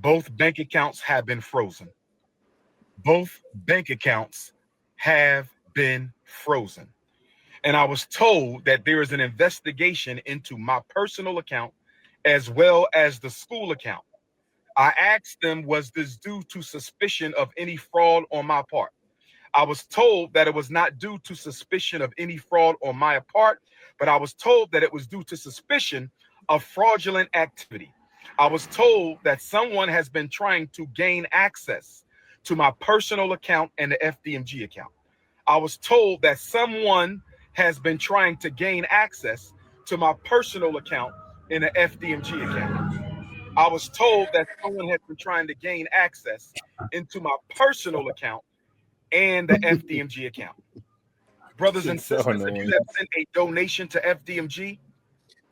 Both bank accounts have been frozen. Both bank accounts have been frozen. And I was told that there is an investigation into my personal account as well as the school account. I asked them, was this due to suspicion of any fraud on my part? I was told that it was not due to suspicion of any fraud on my part, but I was told that it was due to suspicion of fraudulent activity. I was told that someone has been trying to gain access to my personal account and the FDMG account. I was told that someone has been trying to gain access to my personal account and the FDMG account. I was told that someone has been trying to gain access into my personal account and the FDMG account. Brothers and Shit's so sisters, if annoying. you have sent a donation to FDMG,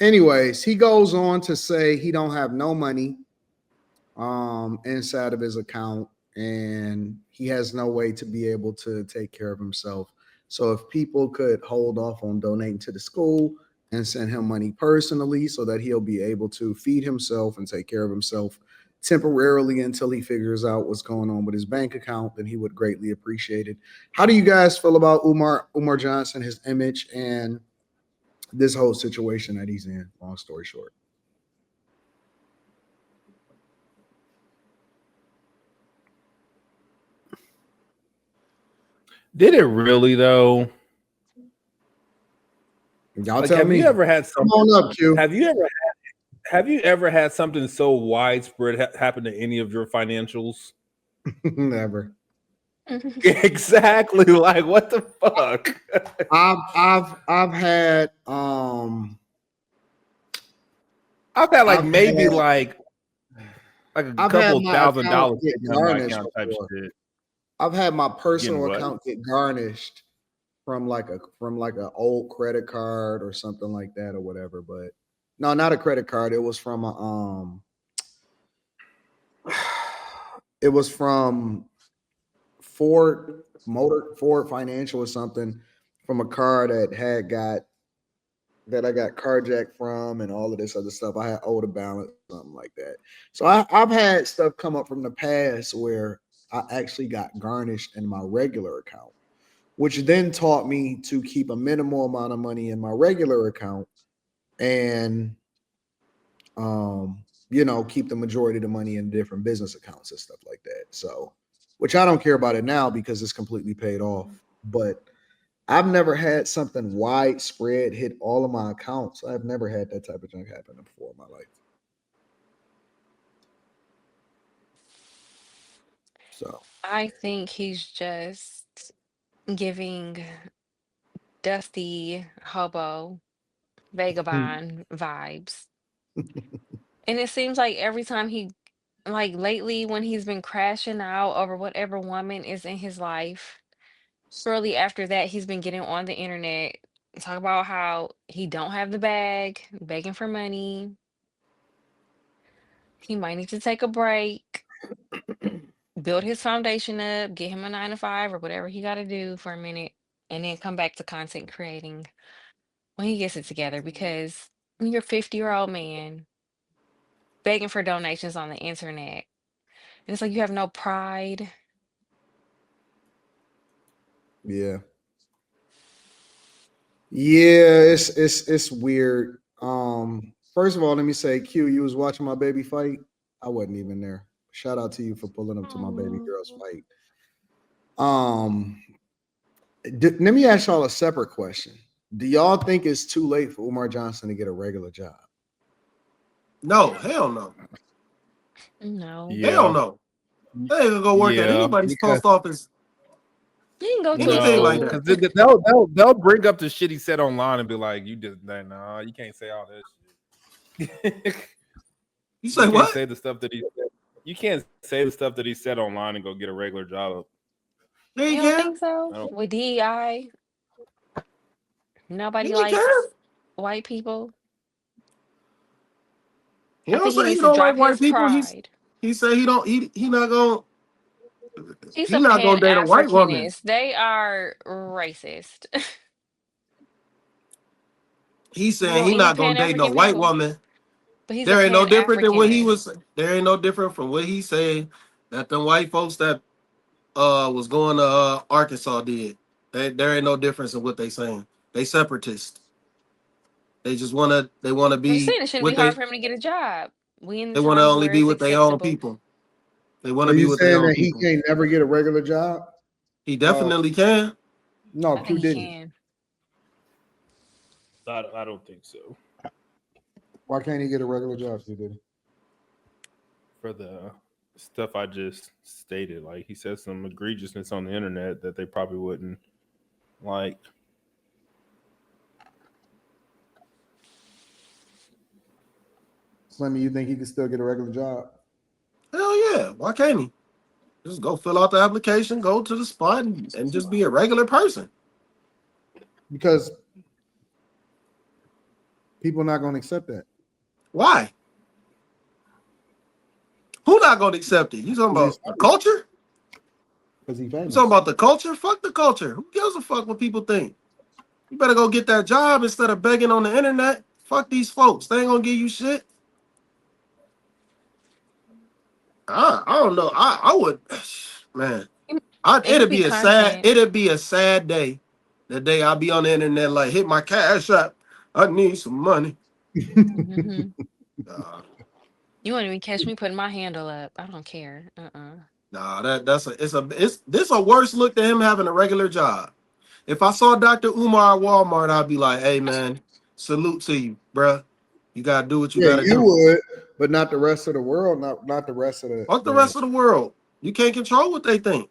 Anyways, he goes on to say he don't have no money inside of his account, and he has no way to be able to take care of himself. So if people could hold off on donating to the school and send him money personally so that he'll be able to feed himself and take care of himself temporarily until he figures out what's going on with his bank account, then he would greatly appreciate it. How do you guys feel about Umar Johnson, his image, and this whole situation that he's in? Long story short. Did it really though? Y'all Like, tell have me. you ever had Come something? on up, Q. Have you ever had something so widespread happen to any of your financials? Never. Exactly. Like, what the fuck? I've had I've had like I've maybe had, like a I've had couple my $1,000 account get taken out of my garnished account type before. shit. I've had my Getting personal what? account get garnished from like an old credit card or something like that or whatever. But no, not a credit card. It was from a it was from Ford Financial or something, from a car that I got carjacked from and all of this other stuff. I had owed a balance, something like that. So I've had stuff come up from the past where I actually got garnished in my regular account, which then taught me to keep a minimal amount of money in my regular account and keep the majority of the money in different business accounts and stuff like that. So, which I don't care about it now because it's completely paid off. But I've never had something widespread hit all of my accounts. I've never had that type of junk happen before in my life. So I think he's just giving dusty hobo vagabond vibes. And it seems like every time like lately, when he's been crashing out over whatever woman is in his life, shortly after that, he's been getting on the internet, talk about how he don't have the bag, begging for money. He might need to take a break, build his foundation up, get him a 9 to 5 or whatever he got to do for a minute, and then come back to content creating when he gets it together. Because when you're a 50-year-old man begging for donations on the internet, and it's like you have no pride. yeah. Yeah, it's weird. First of all, let me say, Q, you was watching my baby fight. I wasn't even there. Shout out to you for pulling up to my baby Oh, girl's fight. Um, Let me ask y'all a separate question. Do y'all think it's too late for Umar Johnson to get a regular job? No, hell no. no. Hell Yeah. no. They ain't gonna go work at Yeah. anybody's Because post office, You can go to a anything like no, that. school. because they'll bring up the shit he said online and be like, "You did that? Nah, you can't say all that shit. You You say can't what? say the stuff that he said. You can't say the stuff that he said online and go get a regular job. Yeah, You you don't can. think so? I don't. With DEI, Yeah, nobody you can. likes white people. He I don't think he say he needs to don't like drop white his people. pride. He say he don't He's he a not gonna date a white woman. Pan-Africanist. They are racist. He You saying gonna he eat not gonna date no Pan-African white people? woman But he's a There ain't no Pan different than what he Africanist. was. There ain't no different from what he said that the white folks that was going to Arkansas did. There ain't no difference in what they saying. They separatists. They wanna I'm be saying it shouldn't be what hard for him to get a job. We in the they wanna times only where be it's with their own acceptable. people. They wanna Are be you with their saying own that he people. can't never get a regular job? He definitely can. No, I Q think he didn't. can. I don't think so. Why can't he get a regular job? Q didn't. For the stuff I just stated, like he said some egregiousness on the internet that they probably wouldn't like. Slimmy, you think he can still get a regular job? Hell yeah. Why can't he? Just go fill out the application, go to the spot, and just be a regular person. Because people are not going to accept that. Why? Who not gonna accept it? You talking Because about the culture? he's You famous. talking about the culture? Fuck the culture. Who gives a fuck what people think? You better go get that job instead of begging on the internet. Fuck these folks. They ain't gonna give you shit. I don't know. I would, man. It could It'd be be a sad. content. It'd be a sad day. The day I'll be on the internet like hit my cash app. I need some money. Hmm. Nah, You won't even catch me putting my handle up. I don't care. that's it's this a worse look than him having a regular job. If I saw Dr. Umar at Walmart, I'd be like, hey man, salute to you, bruh. You gotta do what you Yeah, gotta you do. would, but not the rest of the world. Not the rest of Fuck the the. rest of the world. You can't control what they think.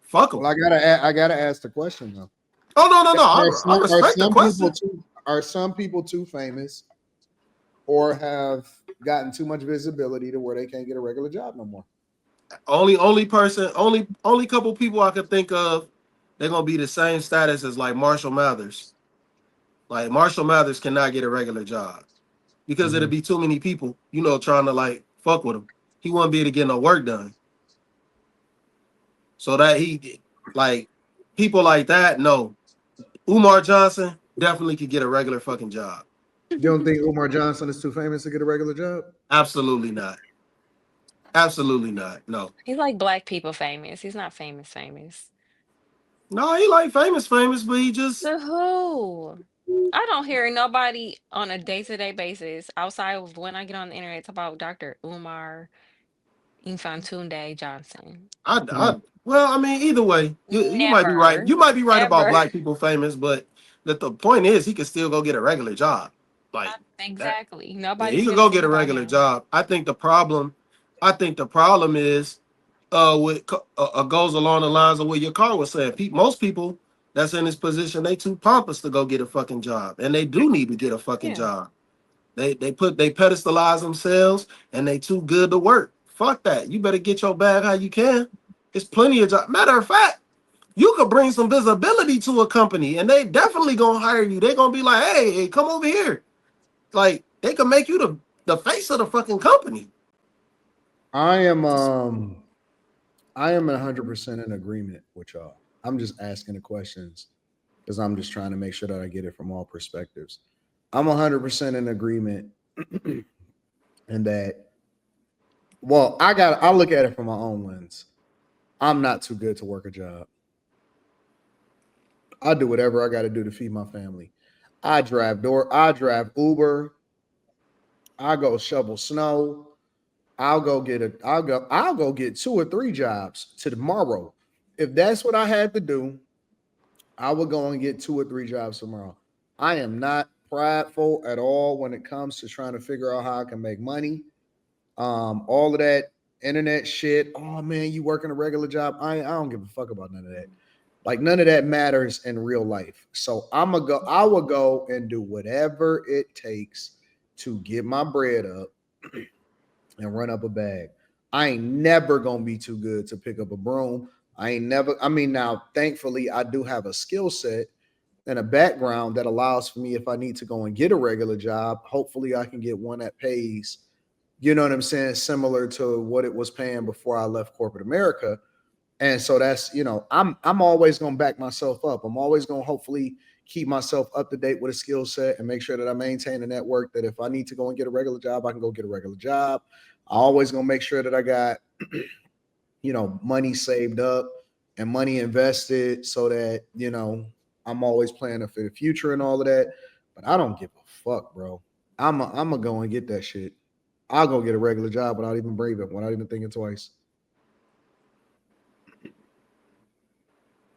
Fuck them. Well, I gotta ask the question though. Oh no. I Are respect the some people question. too famous or have gotten too much visibility to where they can't get a regular job no more? Only couple people I could think of, they're gonna be the same status as like Marshall Mathers. Like Marshall Mathers cannot get a regular job because it'd be too many people, trying to like fuck with him. He wouldn't be able to get no work done. So that he like people like that, no. Umar Johnson definitely could get a regular fucking job. You don't think Umar Johnson is too famous to get a regular job? Absolutely not. Absolutely not. No. He's like black people famous. He's not famous famous. No, he like famous, but he just To who? I don't hear nobody on a day-to-day basis outside of when I get on the internet talk about Dr. Umar Infantunde Johnson. well, I mean, either way, you might be right. Never, You might be right about ever. black people famous, but the point is he could still go get a regular job. Like that. Exactly. Yeah, Nobody's he could gonna go get think a about regular him. job. I think the problem is goes along the lines of what your car was saying. Most people that's in this position, they too pompous to go get a fucking job, and they do need to get a fucking Yeah. job. They pedestalize themselves, and they too good to work. Fuck that. You better get your bag how you can. It's plenty of jobs. Matter of fact, you could bring some visibility to a company, and they definitely gonna hire you. They're gonna be like, hey, come over here. Like they could make you the face of the fucking company. I am 100% in agreement with y'all. I'm just asking the questions because I'm just trying to make sure that I get it from all perspectives. I'm 100% in agreement in that. Well, I look at it from my own lens. I'm not too good to work a job. I do whatever I got to do to feed my family. I drive Uber. I go shovel snow. I'll go get 2 or 3 jobs to tomorrow. If that's what I had to do, I would go and get 2 or 3 jobs tomorrow. I am not prideful at all when it comes to trying to figure out how I can make money. All of that internet shit. Oh man, you working a regular job? I don't give a fuck about none of that. Like none of that matters in real life. So I will go and do whatever it takes to get my bread up and run up a bag. I ain't never gonna be too good to pick up a broom. I mean, now thankfully I do have a skill set and a background that allows for me if I need to go and get a regular job, hopefully I can get one that pays, you know what I'm saying, similar to what it was paying before I left corporate America. And so that's, I'm always gonna back myself up. I'm always gonna hopefully, keep myself up to date with a skill set and make sure that I maintain a network that if I need to go and get a regular job, I can go get a regular job. I always gonna make sure that I got, money saved up and money invested so that, I'm always planning for the future and all of that. But I don't give a fuck, bro. I'm gonna go and get that shit. I'll go get a regular job without even breathing, without even thinking twice.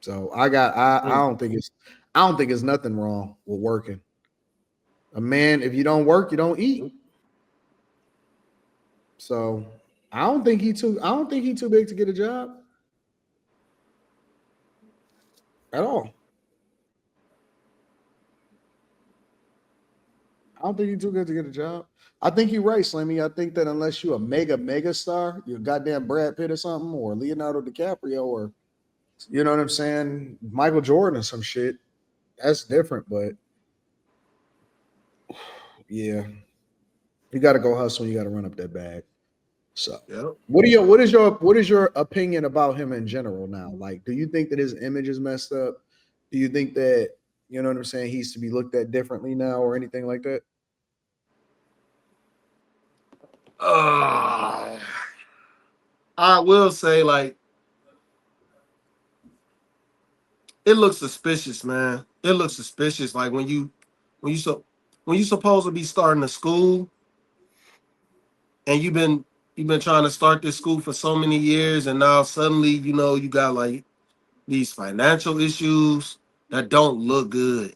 So I don't think it's nothing wrong with working. A man, if you don't work, you don't eat. So I don't think he too big to get a job at all. I don't think he's too good to get a job. I think you're right, Slimmy. I think that unless you're a mega star, you're a goddamn Brad Pitt or something, or Leonardo DiCaprio, or you know what I'm saying, Michael Jordan or some shit, that's different. But yeah, you got to go hustle. You got to run up that bag. So, Yep. what is your opinion about him in general now? Like, do you think that his image is messed up? Do you think that you know what I'm saying? He's to be looked at differently now, or anything like that? I will say, like, it looks suspicious, man. It looks suspicious. Like when you so when you supposed to be starting a school and you've been trying to start this school for so many years, and now suddenly you got like these financial issues that don't look good.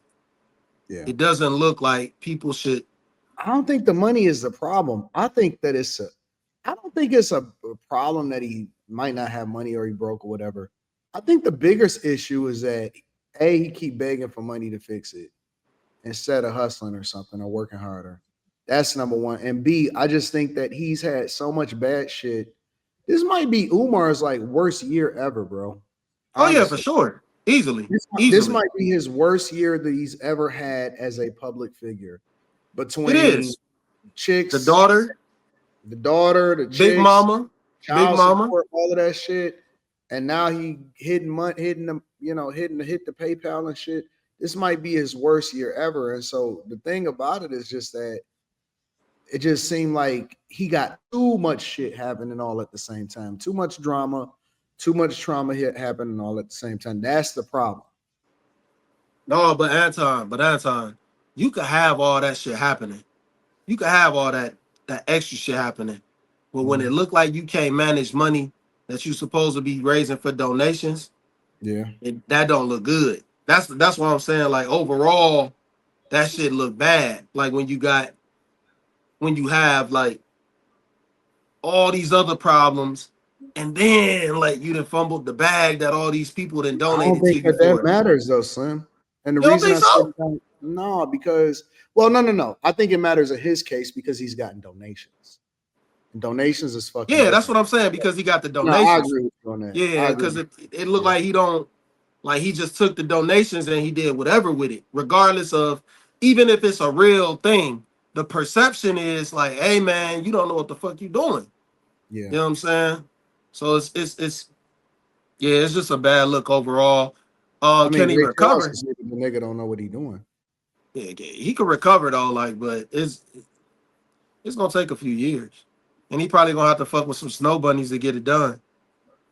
Yeah. It doesn't look like people should. I don't think the money is the problem. I don't think it's a problem that he might not have money or he broke or whatever. I think the biggest issue is that he keep begging for money to fix it instead of hustling or something or working harder. That's number one. And B, I just think that he's had so much bad shit. This might be Umar's like worst year ever, bro. Oh yeah, for Honestly. sure, easily, This easily. might be his worst year that he's ever had as a public figure. It Between is the chicks, daughter, the daughter, the big chicks, mama, big child mama. support, all of that shit. And now he hitting money, hitting them, hit the PayPal and shit. This might be his worst year ever. And so the thing about it is just that it just seemed like he got too much shit happening all at the same time. Too much drama, too much trauma happening all at the same time. That's the problem. No, but Anton, you could have all that shit happening. You could have all that extra shit happening. But when it Mhm. look like you can't manage money that you supposed to be raising for donations, Yeah. that don't look good. That's what I'm saying. Like overall, that shit look bad. Like when you have like all these other problems, and then like you done fumbled the bag that all these people then I don't donated to think you that for. matters though, Slim. And the You don't reason think I said so? no, because no. I think it matters in his case because he's gotten donations. And donations is fucking Yeah, that's what different. I'm saying because he got the No, I donations. agree with you on that. I Yeah, agree. because it looked Yeah. like he don't like he just took the donations and he did whatever with it, regardless of even if it's a real thing. The perception is like, hey man, you don't know what the fuck you doing. Yeah. You know what I'm saying? So it's yeah, it's just a bad look overall. I mean, Can he Ray Charles recover? can say that the nigga don't know what he doing. Yeah, he could recover though, like, but it's gonna take a few years. And he probably gonna have to fuck with some snow bunnies to get it done.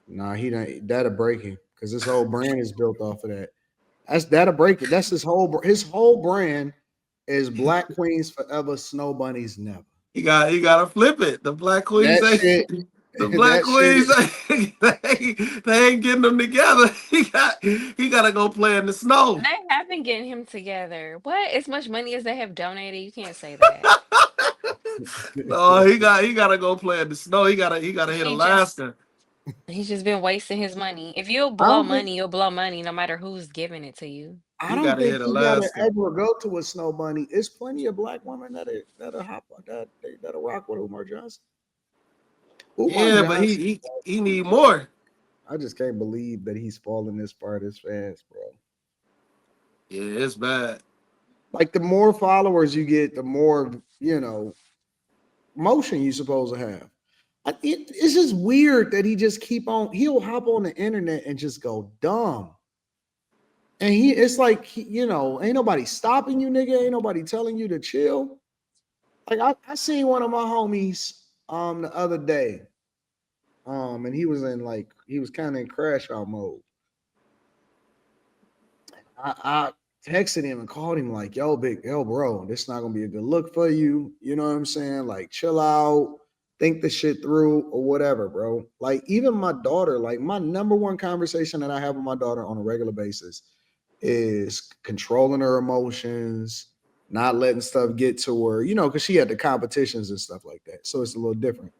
Nah, he don't. That'll break him because his whole brand is built off of that. That'll break it. That's his whole brand is Black Queens Forever, Snow Bunnies Never. He gotta flip it. The Black Queens That ain't shit. the Black That shit. Queens they ain't getting them together. He gotta go play in the snow. They have been getting him together. What? As much money as they have donated, you can't say that. No, he gotta go play in the snow. He gotta hit He just Alaska. he's just been wasting his money. If you'll I blow don't think. money, you'll blow money no matter who's giving it to you. I He don't gotta think hit he gotta Alaska. ever go to a snow bunny. It's plenty of black women that'll hop that'll rock with Umar Johnson. Umar Yeah, but Johnson. he need more. I just can't believe that he's falling this far this fast, bro. Yeah, it's bad. Like the more followers you get, the more motion you supposed to have. It's just weird that he just he'll hop on the internet and just go dumb. And it's like, you know, ain't nobody stopping you, nigga. Ain't nobody telling you to chill. Like I seen one of my homies the other day. And he was kind of in crash out mode. I texted him and called him like, yo, bro, this not gonna be a good look for you. You know what I'm saying? Like, chill out, think the shit through or whatever, bro. Like, even my daughter, like my number one conversation that I have with my daughter on a regular basis is controlling her emotions, not letting stuff get to her, you know, because she had the competitions and stuff like that. So it's a little different.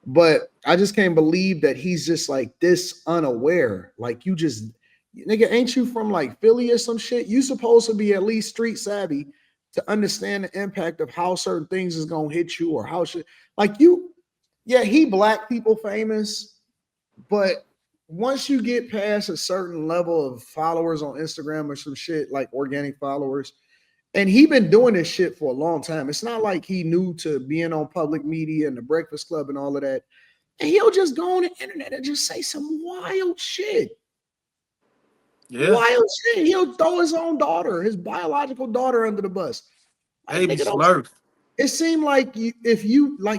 But I just can't believe that he's just like this unaware. Like, you just, nigga, ain't you from like Philly or some shit? You supposed to be at least street savvy to understand the impact of how certain things is gonna hit you or how shit. Like you, yeah, he black people famous, but once you get past a certain level of followers on Instagram or some shit like organic followers, and he been doing this shit for a long time. It's not like he new to being on public media and the Breakfast Club and all of that. And he'll just go on the internet and just say some wild shit. Yeah. Wild shit. He'll throw his own daughter, his biological daughter, under the bus. Like, Baby nigga, Smurf. it seemed like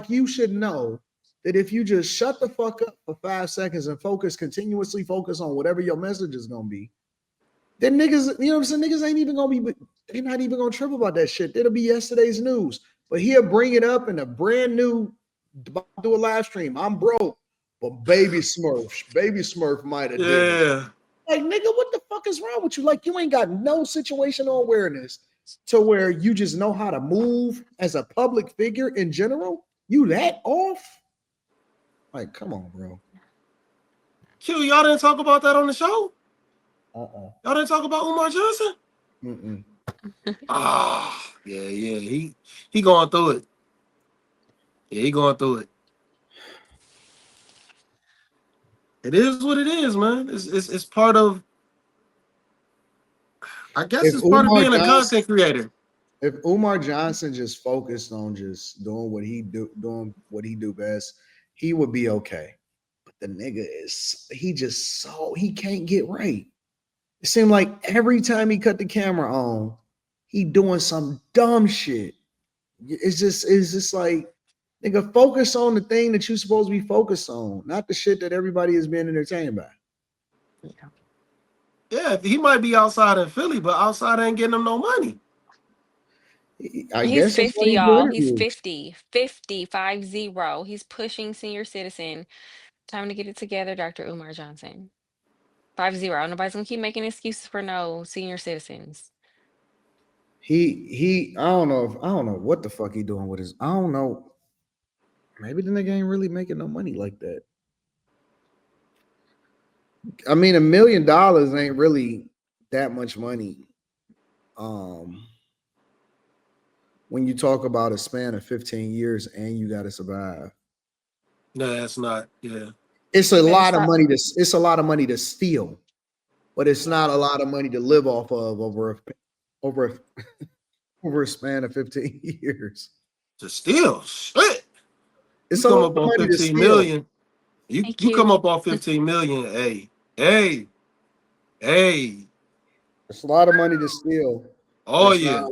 you should know that if you just shut the fuck up for 5 seconds and continuously focus on whatever your message is gonna be, then niggas, you know what I'm saying? Niggas ain't even gonna be, they're not even gonna trip about that shit. It'll be yesterday's news. But he'll bring it up in a brand new, do a live stream. I'm broke, but baby Smurf might have did it. Yeah. Like, nigga, what the fuck is wrong with you? Like, you ain't got no situational awareness to where you just know how to move as a public figure in general. You that off? Like, come on, bro. Q, y'all didn't talk about that on the show? Uh-uh. Y'all didn't talk about Umar Johnson? Mm-mm. Yeah. He going through it. Yeah, he going through it. It is what it is, man. It's part of, I guess If it's part of Umar being a Johnson, content creator. if Umar Johnson just focused on just doing what he do best, he would be okay. But the nigga he can't get right. It seemed like every time he cut the camera on, he doing some dumb shit. It's just like, nigga, focus on the thing that you're supposed to be focused on, not the shit that everybody is being entertained by. Yeah, he might be outside in Philly, but outside ain't getting him no money. I He's guess that's why 50, he do y'all. He's interviews. 50, 50. He's pushing senior citizen. Time to get it together, Dr. Umar Johnson. 50. Nobody's gonna keep making excuses for no senior citizens. I don't know what the fuck he doing with his. I don't know. Maybe the nigga ain't really making no money like that. I mean, $1 million ain't really that much money. When you talk about a span of 15 years and you got to survive, No, that's not. Yeah. it's a And lot it's of not, money. It's a lot of money to steal, but it's not a lot of money to live off of over over a span of 15 years. To steal. Shit. You It's a come lot up of on money to 15 steal. million. You come AQ. up on 15 million. Hey. It's a lot of money to steal, but Oh yeah.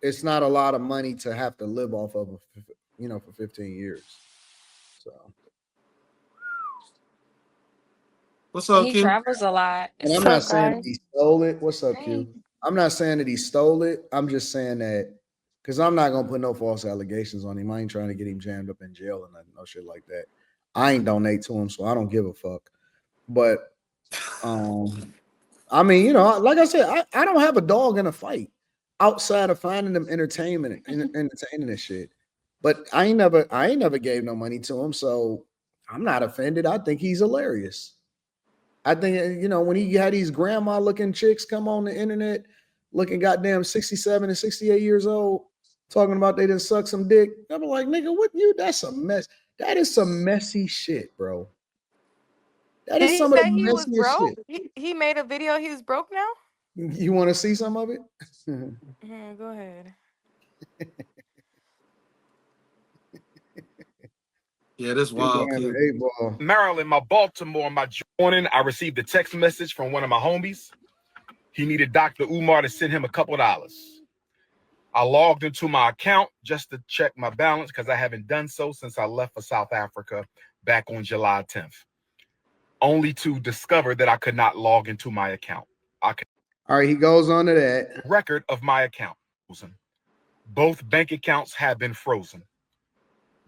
it's not a lot of money to have to live off of, for 15 years. So, What's up, He Q? travels a lot. and I'm What's not up, saying that guys? he stole it. What's up, Hey. Q? I'm not saying that he stole it. I'm just saying that because I'm not gonna put no false allegations on him. I ain't trying to get him jammed up in jail or nothing, no shit like that. I ain't donate to him, so I don't give a fuck. But I mean, like I said, I don't have a dog in a fight outside of finding them entertainment and entertaining this shit. But I ain't never gave no money to him, so I'm not offended. I think he's hilarious. I think when he had these grandma looking chicks come on the internet, looking goddamn 67 and 68 years old, talking about they didn't suck some dick. I'm like, nigga, what you? That's a mess. That is some messy shit, bro. That Did is he some of the say he was messiest broke? shit. He made a video. He was broke now. You want to see some of it? Go ahead. Yeah, this He wild, behind Q. the 8 ball. Maryland, my Baltimore, my morning, I received a text message from one of my homies. He needed Dr. Umar to send him a couple dollars. I logged into my account just to check my balance because I haven't done so since I left for South Africa back on July 10th, only to discover that I could not log into my account. All right, he goes on to that. Record of my account. Both bank accounts have been frozen.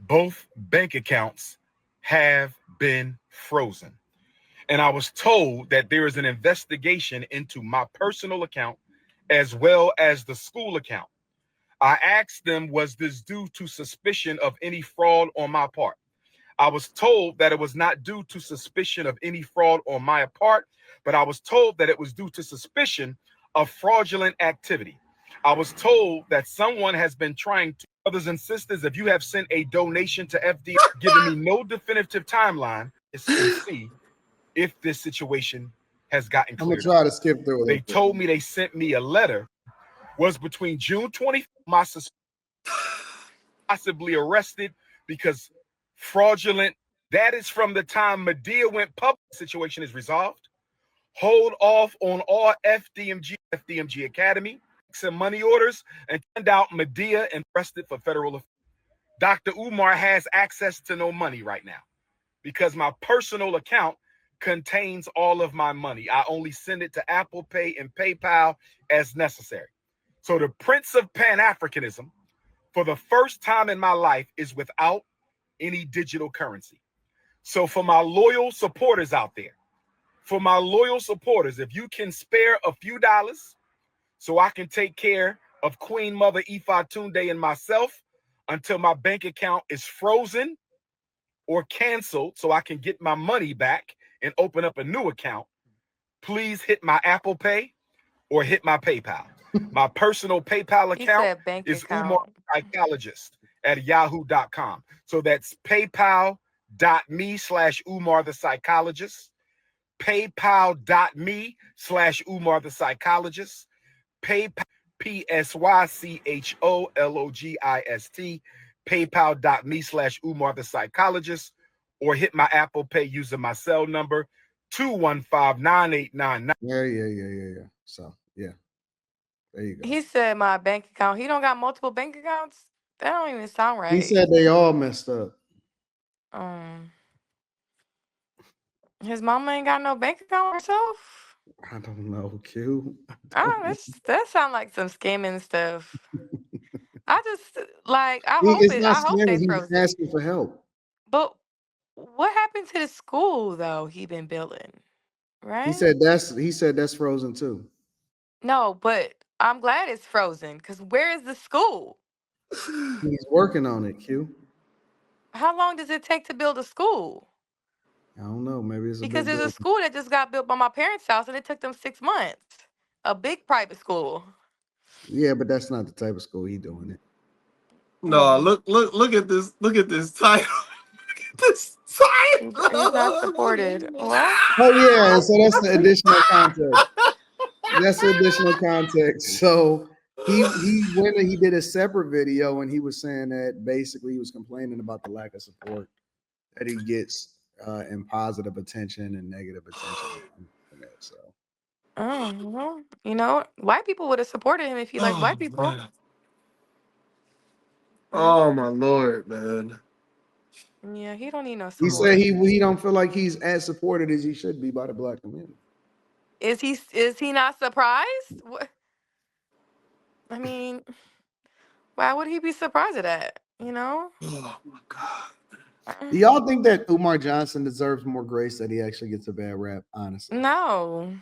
Both bank accounts have been frozen. And I was told that there is an investigation into my personal account as well as the school account. I asked them, was this due to suspicion of any fraud on my part? I was told that it was not due to suspicion of any fraud on my part, but I was told that it was due to suspicion of fraudulent activity. I was told that someone has been trying to, brothers and sisters, if you have sent a donation to FD, giving me no definitive timeline, and see if this situation has gotten I'm gonna cleared. try to skip through it. They told me they sent me a letter, was between June 20th, my possibly arrested because fraudulent. That is from the time Medea went public. Situation is resolved. Hold off on all FDMG Academy, some money orders, and send out Medea and arrested for federal offense. Dr. Umar has access to no money right now because my personal account contains all of my money. I only send it to Apple Pay and PayPal as necessary. So the Prince of Pan-Africanism, for the first time in my life, is without any digital currency. So for my loyal supporters out there, if you can spare a few dollars so I can take care of Queen Mother Ifa Tunde and myself until my bank account is frozen or canceled so I can get my money back and open up a new account, please hit my Apple Pay or hit my PayPal. My personal PayPal account is Umar Psychologist at yahoo.com. So that's paypal.me/Umar the Psychologist, paypal.me/Umar the Psychologist, PayPal, PSYCHOLOGIST, paypal.me/Umar the Psychologist, or hit my Apple Pay using my cell number 215-9899. Yeah. So yeah. There you go. He said my bank account. He don't got multiple bank accounts? That don't even sound right. He said they all messed up. His mama ain't got no bank account herself? I don't know, Q. That sound like some scamming stuff. I just I It's hope not they scamming. He's frozen. asking for help. But what happened to the school though he been building? Right? He said that's frozen too. No, but I'm glad it's frozen because where is the school? He's working on it, Q. How long does it take to build a school? I don't know. Maybe it's a Because big there's a building. school that just got built by my parents' house and it took them 6 months. A big private school. Yeah, but that's not the type of school he doing it. No, look at this. Look at this title. Look at this title. He's not supported. What? Oh yeah, so that's the additional context. That's the additional context. So he went and he did a separate video and he was saying that basically he was complaining about the lack of support that he gets and positive attention and negative attention. So Well, you know, white people would have supported him if he liked white people. Man. Oh my Lord, man. Yeah, he don't need no he support. said he don't feel like he's as supported as he should be by the black community. Is he not surprised? What? I mean, why would he be surprised at that? You know? Oh my God. Do y'all think that Umar Johnson deserves more grace that he actually gets a bad rap? Honestly, No.